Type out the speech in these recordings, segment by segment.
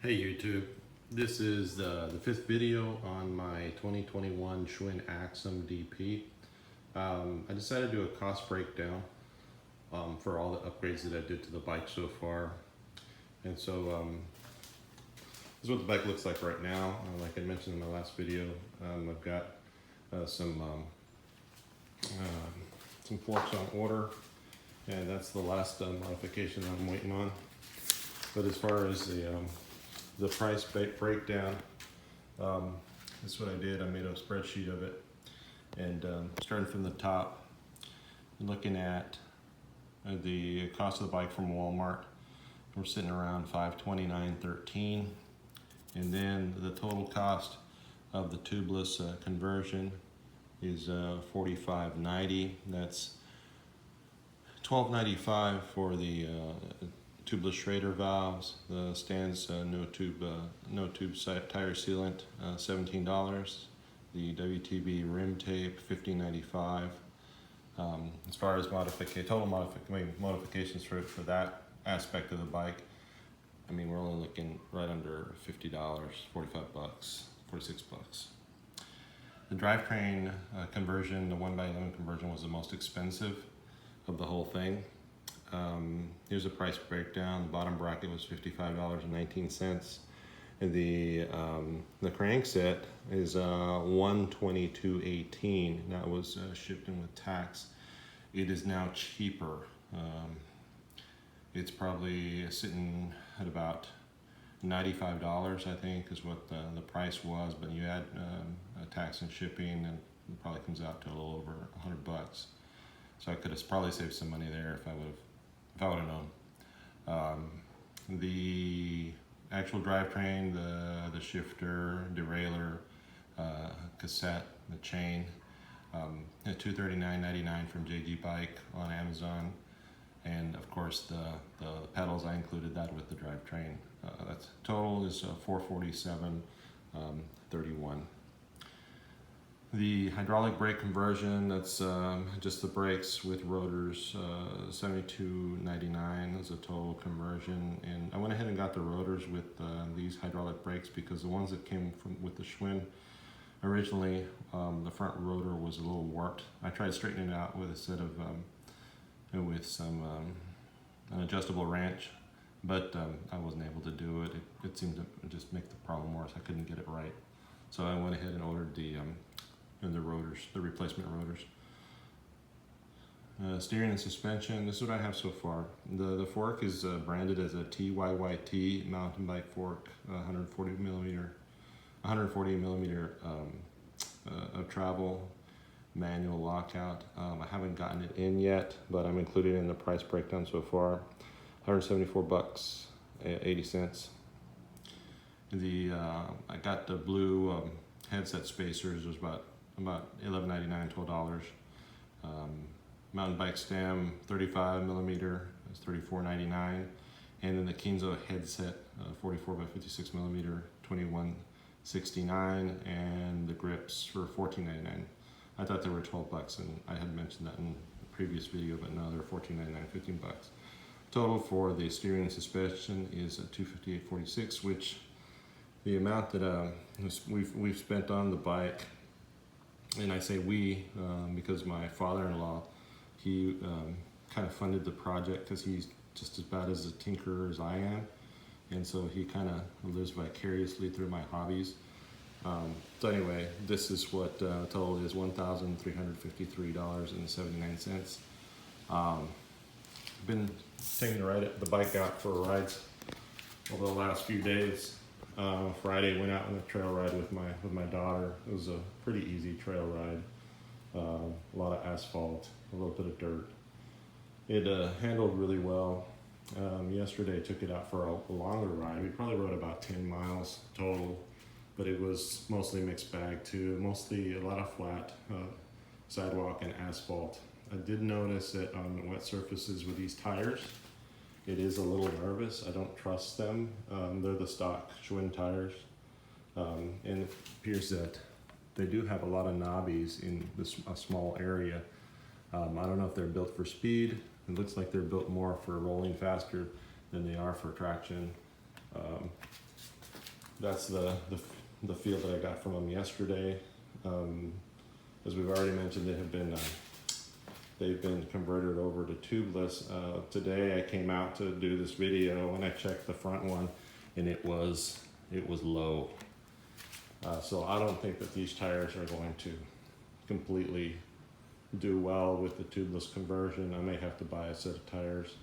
Hey YouTube, this is the fifth video on my 2021 Schwinn Axum DP. I decided to do a cost breakdown for all the upgrades that I did to the bike so far. And so this is what the bike looks like right now. Like I mentioned in my last video, I've got some forks on order, and that's the last modification I'm waiting on. But as far as the price breakdown, this is what I did. I made a spreadsheet of it, and starting from the top, looking at the cost of the bike from Walmart, we're sitting around $529.13, and then the total cost of the tubeless conversion is $45.90. That's $12.95 for the tubeless Schrader valves, the stands no tube tire sealant, $17. The WTB rim tape, $15.95. As far as total modifications for that aspect of the bike, I mean, we're only looking right under $50, 45 bucks, 46 bucks. The drivetrain conversion, the 1x11 conversion, was the most expensive of the whole thing. Here's a price breakdown. The bottom bracket was $55.19. The crank set is $122.18. That was shipped in with tax. It is now cheaper. It's probably sitting at about $95, I think, is what the price was. But you add tax and shipping, and it probably comes out to a little over 100 bucks. So I could have probably saved some money there if I would have known. The actual drivetrain, the shifter, derailleur, cassette, the chain, at $239.99 from JD Bike on Amazon, and of course the pedals, I included that with the drivetrain. That's total is $447.31. The hydraulic brake conversion, that's just the brakes with rotors, $72.99 is a total conversion. And I went ahead and got the rotors with these hydraulic brakes because the ones that came with the Schwinn originally, the front rotor was a little warped. I tried straightening it out with a set of with some an adjustable wrench, but I wasn't able to do it. It seemed to just make the problem worse. I couldn't get it right, so I went ahead and ordered the rotors, the replacement rotors. Steering and suspension, this is what I have so far. The fork is branded as a TYYT mountain bike fork, 140 millimeter of travel, manual lockout. I haven't gotten it in yet, but I'm included in the price breakdown so far. 174 bucks, 80 cents. I got the blue headset spacers. It was about $11.99, $12. Mountain bike stem, 35 millimeter, is $34.99, and then the Kinzo headset, 44 by 56 millimeter, $21.69, and the grips for $14.99. I thought they were 12 bucks, and I had mentioned that in the previous video, but no, they're $14.99, 15 bucks. Total for the steering and suspension is $258.46, which the amount that we've spent on the bike. And I say we because my father-in-law, he kind of funded the project because he's just as bad as a tinkerer as I am, and so he kind of lives vicariously through my hobbies. So anyway, this is what total is, $1,353.79. Been taking the bike out for rides over the last few days. Friday went out on a trail ride with my daughter. It was a pretty easy trail ride. A lot of asphalt, a little bit of dirt. It handled really well. Yesterday took it out for a longer ride. We probably rode about 10 miles total, but it was mostly mixed bag too. Mostly a lot of flat sidewalk and asphalt. I did notice that on the wet surfaces with these tires, it is a little nervous. I don't trust them. They're the stock Schwinn tires. And it appears that they do have a lot of knobbies in a small area. I don't know if they're built for speed. It looks like they're built more for rolling faster than they are for traction. that's the feel that I got from them yesterday. As we've already mentioned, they've been converted over to tubeless. Today I came out to do this video and I checked the front one, and it was low. So I don't think that these tires are going to completely do well with the tubeless conversion. I may have to buy a set of tires.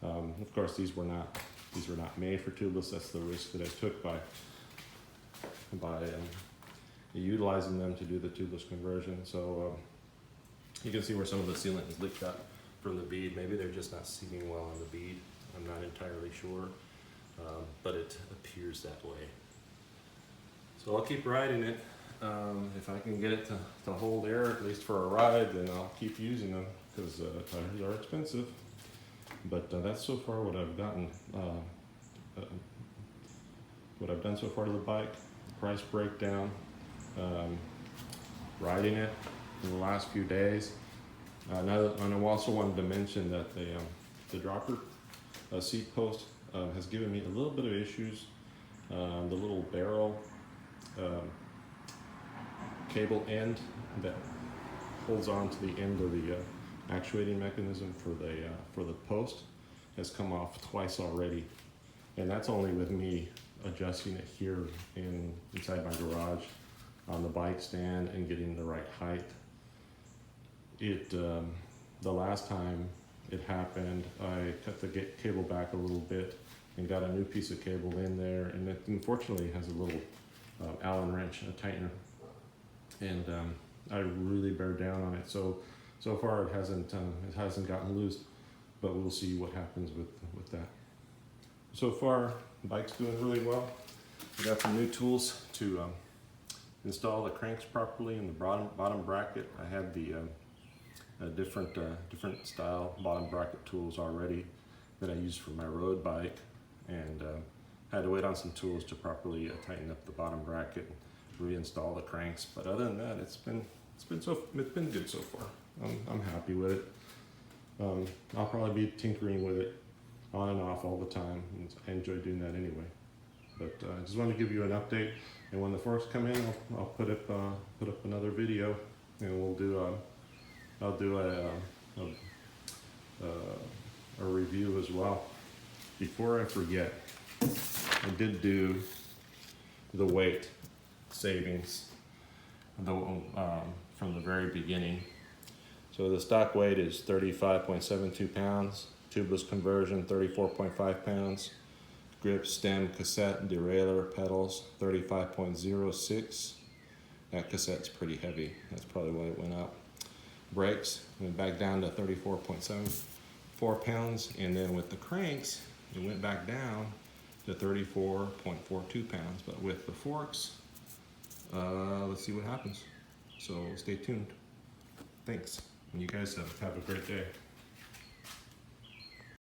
Of course, these were not made for tubeless. That's the risk that I took by utilizing them to do the tubeless conversion. So you can see where some of the sealant is leaked out from the bead. Maybe they're just not seating well on the bead. I'm not entirely sure, but it appears that way. So I'll keep riding it. If I can get it to hold air, at least for a ride, then I'll keep using them, because tires are expensive. But that's so far what I've gotten. What I've done so far to the bike, price breakdown, riding it in the last few days. And I also wanted to mention that the dropper seat post has given me a little bit of issues. The little barrel cable end that holds on to the end of the actuating mechanism for the post has come off twice already, and that's only with me adjusting it here inside my garage on the bike stand and getting the right height. The last time it happened, I cut the cable back a little bit and got a new piece of cable in there, and it unfortunately has a little Allen wrench, a tightener, and I really bear down on it. So far it hasn't gotten loose, but we'll see what happens with that. So far, the bike's doing really well. We got some new tools to install the cranks properly in the bottom bracket. I had the different style bottom bracket tools already that I use for my road bike, and had to wait on some tools to properly tighten up the bottom bracket, reinstall the cranks. But other than that, it's been good so far. I'm happy with it. I'll probably be tinkering with it on and off all the time, and I enjoy doing that anyway. But I just wanted to give you an update, and when the forks come in, I'll put up another video, and I'll do a review as well. Before I forget, I did do the weight savings from the very beginning. So the stock weight is 35.72 pounds, tubeless conversion 34.5 pounds, grip, stem, cassette, derailleur, pedals 35.06. That cassette's pretty heavy, that's probably why it went up. Brakes went back down to 34.74 pounds, and then with the cranks it went back down to 34.42 pounds. But with the forks, let's see what happens. So stay tuned. Thanks, and you guys have a great day.